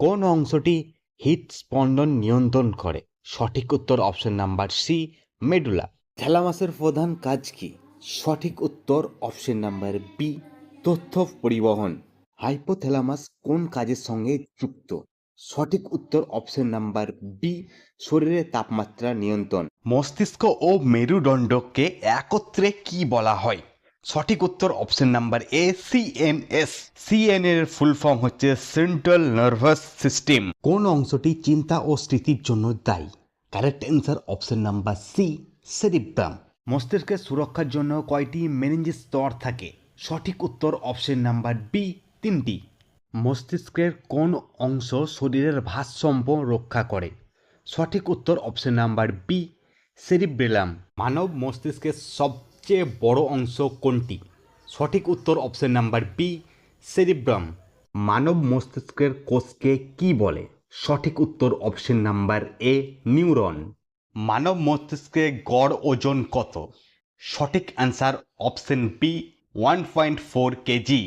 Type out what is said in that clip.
কোন অংশটি হৃদস্পন্দন নিয়ন্ত্রণ করে? সঠিক উত্তর অপশন নাম্বার সি, মেডুলা। থ্যালামাসের প্রধান কাজ কি? সঠিক উত্তর অপশন নাম্বার বি, তথ্য পরিবহন। হাইপোথ্যালামাস কোন কাজের সঙ্গে যুক্ত? সঠিক উত্তর অপশন নাম্বার বি, শরীরের তাপমাত্রা নিয়ন্ত্রণ। মস্তিষ্ক ও মেরুদণ্ডকে একত্রে কি বলা হয়? সঠিক উত্তর option number A, CNS. CN এর ফুল ফর্ম হচ্ছে সেন্ট্রাল নার্ভাস সিস্টেম। কোন অংশটি চিন্তা ও স্মৃতির জন্য দায়ী? Correct answer option number C, cerebrum. মস্তিষ্কের সুরক্ষার জন্য কয়টি মেনিঞ্জিস স্তর থাকে? সঠিক উত্তর অপশন নাম্বার বি, 3টি। মস্তিষ্কের কোন অংশ শরীরের ভারসাম্য রক্ষা করে? সঠিক উত্তর অপশন নাম্বার বি, সেরিব্রেলাম। মানব মস্তিষ্কের সবচেয়ে বড় অংশ কোনটি? সঠিক উত্তর অপশন নাম্বার বি, সেরিব্রাম। মানব মস্তিষ্কের কোষকে কি বলে? সঠিক উত্তর অপশন নাম্বার এ, নিউরন। মানব মস্তিষ্কের গড় ওজন কত? সঠিক অ্যান্সার অপশন বি, 1.4 কেজি।